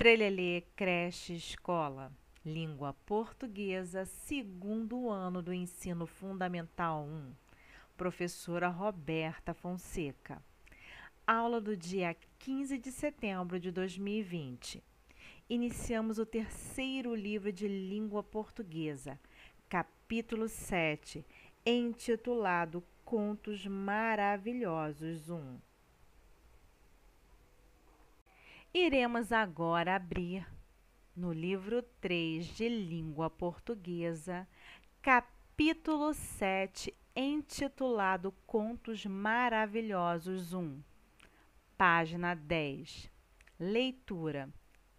Trelelê, creche, escola. Língua portuguesa, segundo ano do ensino fundamental 1. Professora Roberta Fonseca. Aula do dia 15 de setembro de 2020. Iniciamos o terceiro livro de língua portuguesa, capítulo 7, intitulado Contos Maravilhosos 1. Iremos agora abrir no livro 3 de língua portuguesa, capítulo 7, intitulado Contos Maravilhosos 1. Página 10. Leitura.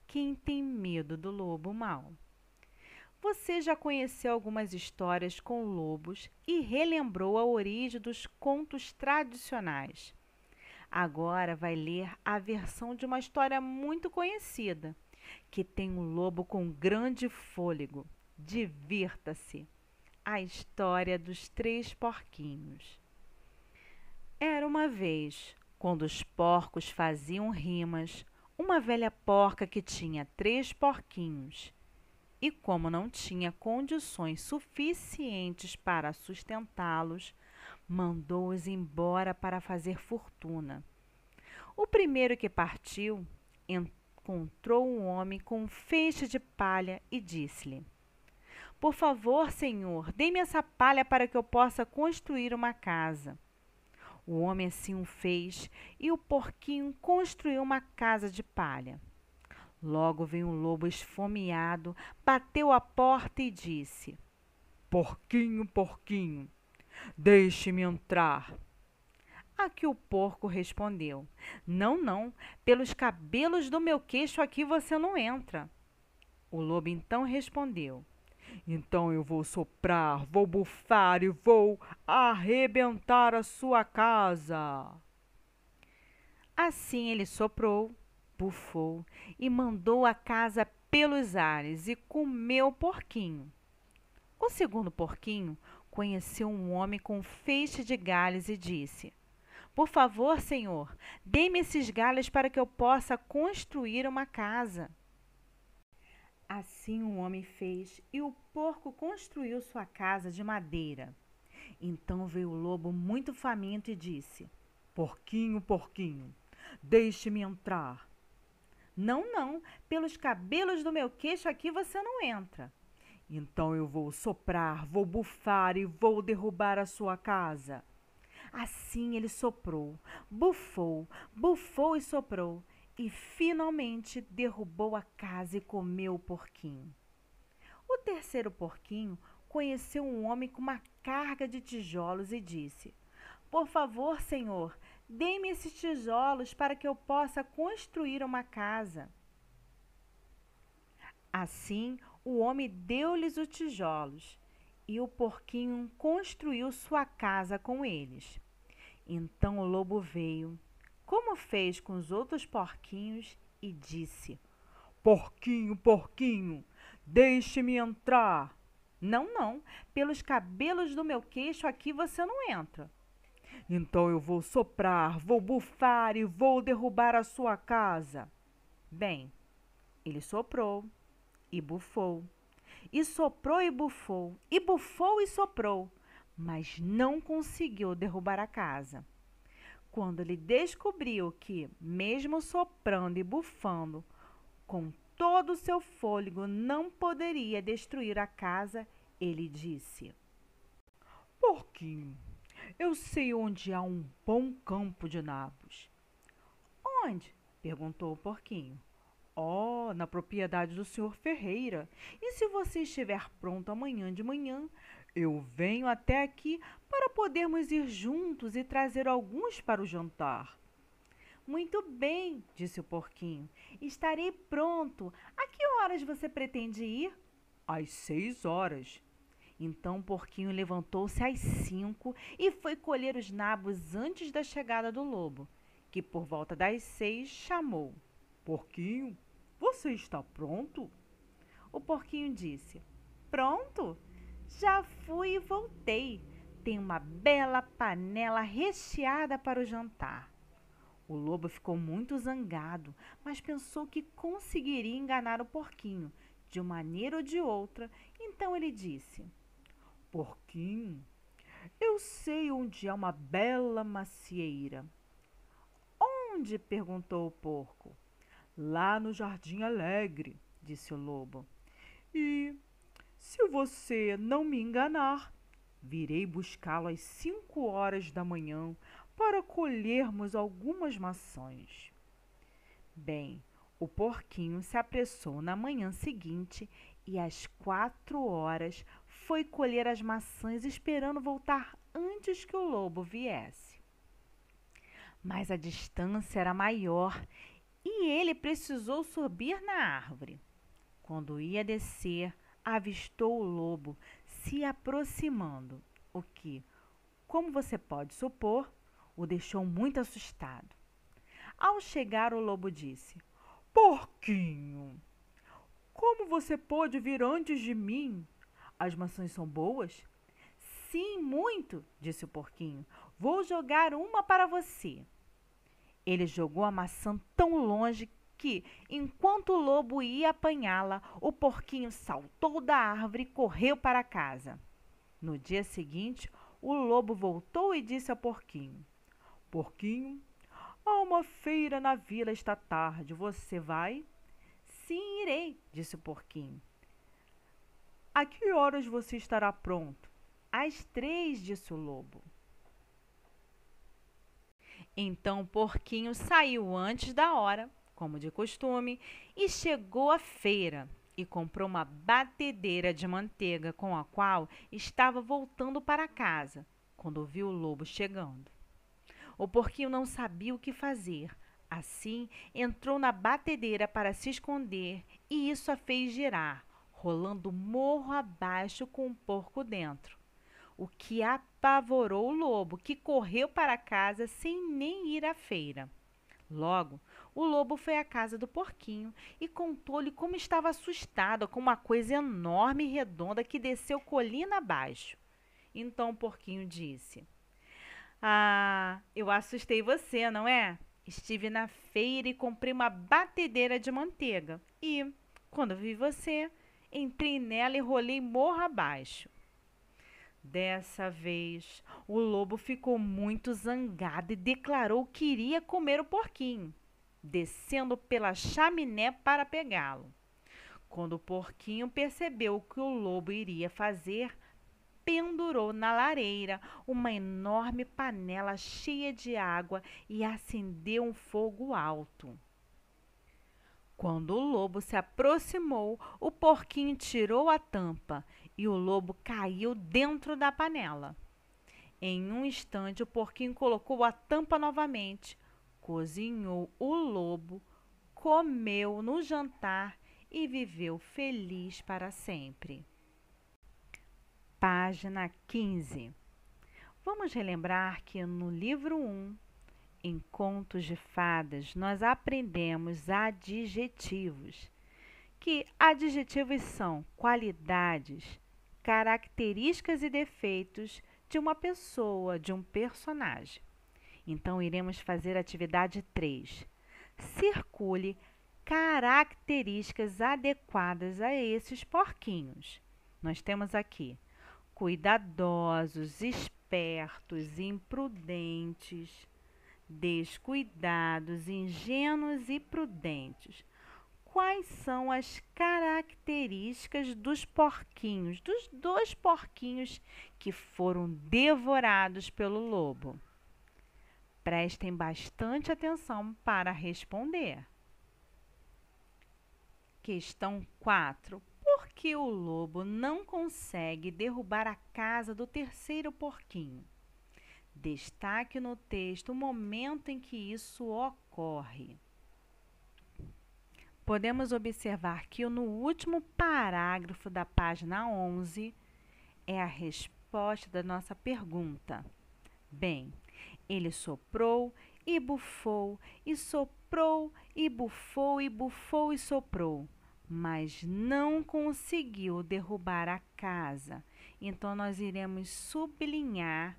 Quem tem medo do lobo mau? Você já conheceu algumas histórias com lobos e relembrou a origem dos contos tradicionais. Agora vai ler a versão de uma história muito conhecida, que tem um lobo com grande fôlego. Divirta-se! A história dos 3 porquinhos. Era uma vez, quando os porcos faziam rimas, uma velha porca que tinha 3 porquinhos. E como não tinha condições suficientes para sustentá-los, mandou-os embora para fazer fortuna. O primeiro que partiu encontrou um homem com um feixe de palha e disse-lhe: Por favor, senhor, dê-me essa palha para que eu possa construir uma casa. O homem assim o fez e o porquinho construiu uma casa de palha. Logo veio um lobo esfomeado, bateu à porta e disse: Porquinho, porquinho, deixe-me entrar. A que o porco respondeu: Não, não, pelos cabelos do meu queixo aqui você não entra. O lobo então respondeu: Então eu vou soprar, vou bufar e vou arrebentar a sua casa. Assim ele soprou, bufou e mandou a casa pelos ares e comeu o porquinho. O segundo porquinho conheceu um homem com feixe de galhos e disse: Por favor, senhor, dê-me esses galhos para que eu possa construir uma casa. Assim o homem fez e o porco construiu sua casa de madeira. Então veio o lobo muito faminto e disse: Porquinho, porquinho, deixe-me entrar. Não, não, pelos cabelos do meu queixo aqui você não entra. Então eu vou soprar, vou bufar e vou derrubar a sua casa. Assim ele soprou, bufou, bufou e soprou, e finalmente derrubou a casa e comeu o porquinho. O terceiro porquinho conheceu um homem com uma carga de tijolos e disse: Por favor, senhor, dê-me esses tijolos para que eu possa construir uma casa. Assim, o homem deu-lhes os tijolos, e o porquinho construiu sua casa com eles. Então o lobo veio, como fez com os outros porquinhos, e disse: Porquinho, porquinho, deixe-me entrar. Não, não, pelos cabelos do meu queixo aqui você não entra. Então eu vou soprar, vou bufar e vou derrubar a sua casa. Bem, ele soprou e bufou, e soprou e bufou, e bufou e soprou, mas não conseguiu derrubar a casa. Quando ele descobriu que, mesmo soprando e bufando, com todo o seu fôlego não poderia destruir a casa, ele disse: Porquinho, eu sei onde há um bom campo de nabos. Onde? Perguntou o porquinho. Oh, na propriedade do senhor Ferreira. E se você estiver pronto amanhã de manhã, eu venho até aqui para podermos ir juntos e trazer alguns para o jantar. Muito bem, disse o porquinho. Estarei pronto. A que horas você pretende ir? Às 6 horas. Então o porquinho levantou-se às 5 e foi colher os nabos antes da chegada do lobo, que por volta das 6 chamou: Porquinho, você está pronto? O porquinho disse: Pronto? Já fui e voltei. Tem uma bela panela recheada para o jantar. O lobo ficou muito zangado, mas pensou que conseguiria enganar o porquinho, de uma maneira ou de outra. Então ele disse: Porquinho, eu sei onde há uma bela macieira. Onde? Perguntou o porco. Lá no Jardim Alegre, disse o lobo. E, se você não me enganar, virei buscá-lo às 5 horas da manhã para colhermos algumas maçãs. Bem, o porquinho se apressou na manhã seguinte e às 4 horas foi colher as maçãs esperando voltar antes que o lobo viesse. Mas a distância era maior e ele precisou subir na árvore. Quando ia descer, avistou o lobo se aproximando, o que, como você pode supor, o deixou muito assustado. Ao chegar, o lobo disse: Porquinho, como você pôde vir antes de mim? As maçãs são boas? Sim, muito, disse o porquinho. Vou jogar uma para você. Ele jogou a maçã tão longe que, enquanto o lobo ia apanhá-la, o porquinho saltou da árvore e correu para casa. No dia seguinte, o lobo voltou e disse ao porquinho: Porquinho, há uma feira na vila esta tarde. Você vai? Sim, irei, disse o porquinho. A que horas você estará pronto? Às 3, disse o lobo. Então o porquinho saiu antes da hora, como de costume, e chegou à feira e comprou uma batedeira de manteiga com a qual estava voltando para casa, quando viu o lobo chegando. O porquinho não sabia o que fazer. Assim, entrou na batedeira para se esconder e isso a fez girar, rolando morro abaixo com o porco dentro. O que apavorou o lobo, que correu para casa sem nem ir à feira. Logo, o lobo foi à casa do porquinho e contou-lhe como estava assustado com uma coisa enorme e redonda que desceu colina abaixo. Então o porquinho disse: Ah, eu assustei você, não é? Estive na feira e comprei uma batedeira de manteiga. E, quando vi você, entrei nela e rolei morro abaixo. Dessa vez, o lobo ficou muito zangado e declarou que iria comer o porquinho, descendo pela chaminé para pegá-lo. Quando o porquinho percebeu o que o lobo iria fazer, pendurou na lareira uma enorme panela cheia de água e acendeu um fogo alto. Quando o lobo se aproximou, o porquinho tirou a tampa e o lobo caiu dentro da panela. Em um instante, o porquinho colocou a tampa novamente, cozinhou o lobo, comeu no jantar e viveu feliz para sempre. Página 15. Vamos relembrar que no livro 1, em Contos de Fadas, nós aprendemos adjetivos, que adjetivos são qualidades, características e defeitos de uma pessoa, de um personagem. Então, iremos fazer a atividade 3. Circule características adequadas a esses porquinhos. Nós temos aqui cuidadosos, espertos, imprudentes, descuidados, ingênuos e prudentes. Quais são as características dos porquinhos, dos 2 porquinhos que foram devorados pelo lobo? Prestem bastante atenção para responder. Questão 4. Por que o lobo não consegue derrubar a casa do terceiro porquinho? Destaque no texto o momento em que isso ocorre. Podemos observar que no último parágrafo da página 11 é a resposta da nossa pergunta. Bem, ele soprou e bufou, e soprou e bufou, e bufou e soprou, mas não conseguiu derrubar a casa. Então, nós iremos sublinhar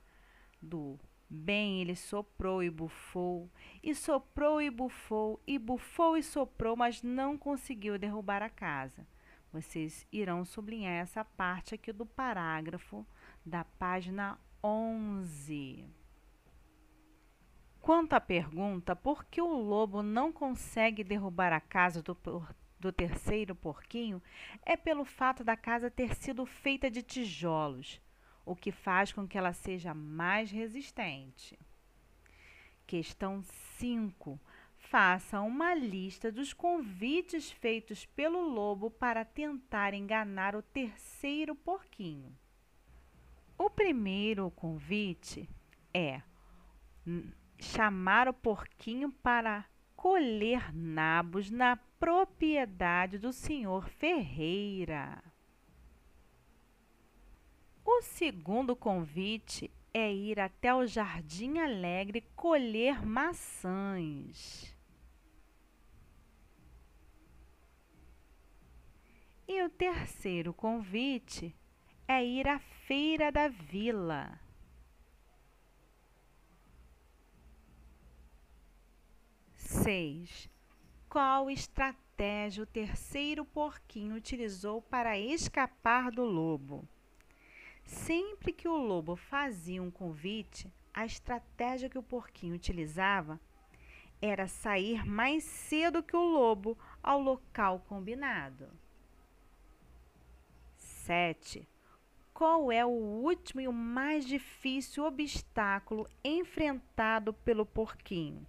do Bem, ele soprou e bufou, e soprou e bufou, e bufou e soprou, mas não conseguiu derrubar a casa. Vocês irão sublinhar essa parte aqui do parágrafo da página 11. Quanto à pergunta por que o lobo não consegue derrubar a casa do terceiro porquinho, é pelo fato da casa ter sido feita de tijolos, o que faz com que ela seja mais resistente. Questão 5. Faça uma lista dos convites feitos pelo lobo para tentar enganar o terceiro porquinho. O primeiro convite é chamar o porquinho para colher nabos na propriedade do senhor Ferreira. O segundo convite é ir até o Jardim Alegre colher maçãs. E o terceiro convite é ir à feira da vila. Seis. Qual estratégia o terceiro porquinho utilizou para escapar do lobo? Sempre que o lobo fazia um convite, a estratégia que o porquinho utilizava era sair mais cedo que o lobo ao local combinado. 7. Qual é o último e o mais difícil obstáculo enfrentado pelo porquinho?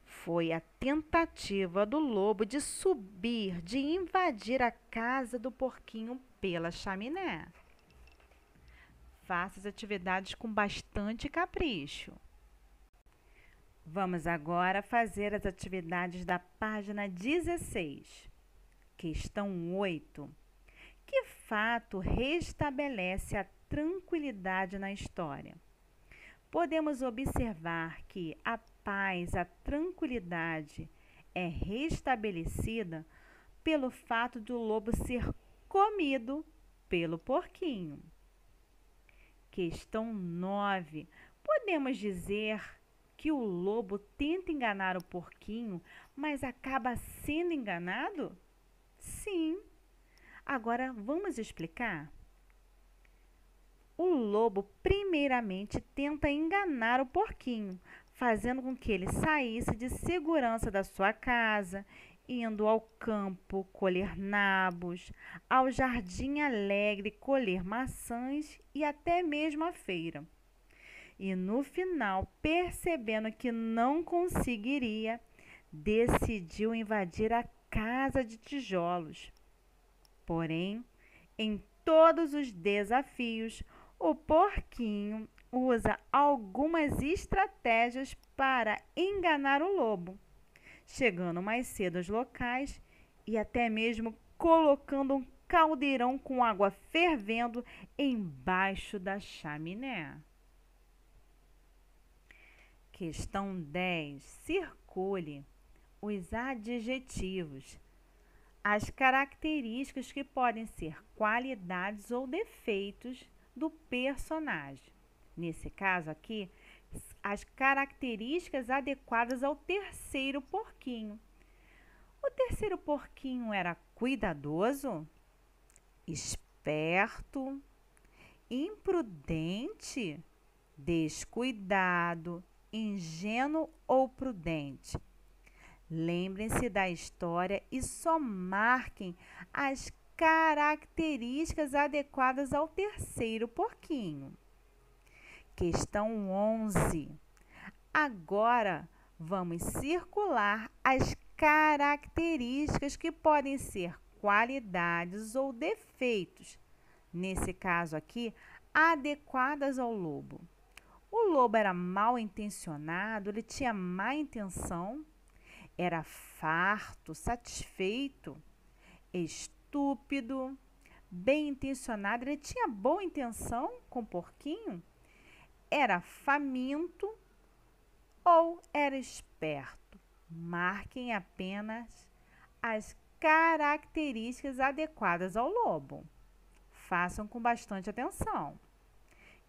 Foi a tentativa do lobo de subir, de invadir a casa do porquinho pela chaminé. Faça as atividades com bastante capricho. Vamos agora fazer as atividades da página 16. Questão 8. Que fato restabelece a tranquilidade na história? Podemos observar que a paz, a tranquilidade é restabelecida pelo fato do lobo ser comido pelo porquinho. Questão 9. Podemos dizer que o lobo tenta enganar o porquinho, mas acaba sendo enganado? Sim. Agora, vamos explicar? O lobo, primeiramente, tenta enganar o porquinho, fazendo com que ele saísse de segurança da sua casa, indo ao campo colher nabos, ao Jardim Alegre colher maçãs e até mesmo à feira. E no final, percebendo que não conseguiria, decidiu invadir a casa de tijolos. Porém, em todos os desafios, o porquinho usa algumas estratégias para enganar o lobo, chegando mais cedo aos locais e até mesmo colocando um caldeirão com água fervendo embaixo da chaminé. Questão 10. Circule os adjetivos. As características que podem ser qualidades ou defeitos do personagem. Nesse caso aqui, as características adequadas ao terceiro porquinho. O terceiro porquinho era cuidadoso, esperto, imprudente, descuidado, ingênuo ou prudente. Lembrem-se da história e só marquem as características adequadas ao terceiro porquinho. Questão 11. Agora, vamos circular as características que podem ser qualidades ou defeitos. Nesse caso aqui, adequadas ao lobo. O lobo era mal intencionado, ele tinha má intenção, era farto, satisfeito, estúpido, bem intencionado, ele tinha boa intenção com o porquinho, era faminto ou era esperto. Marquem apenas as características adequadas ao lobo. Façam com bastante atenção.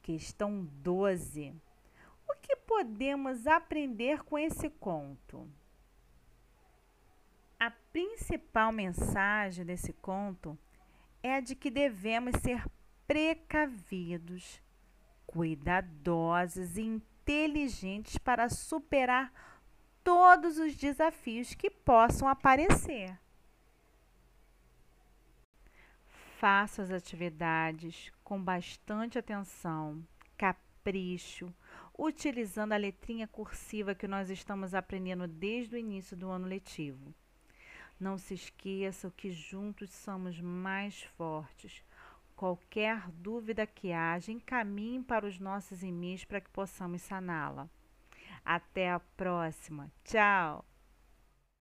Questão 12. O que podemos aprender com esse conto? A principal mensagem desse conto é a de que devemos ser precavidos, cuidadosos e inteligentes para superar todos os desafios que possam aparecer. Faça as atividades com bastante atenção, capricho, utilizando a letrinha cursiva que nós estamos aprendendo desde o início do ano letivo. Não se esqueçam que juntos somos mais fortes. Qualquer dúvida que haja, encaminhe para os nossos e-mails para que possamos saná-la. Até a próxima. Tchau!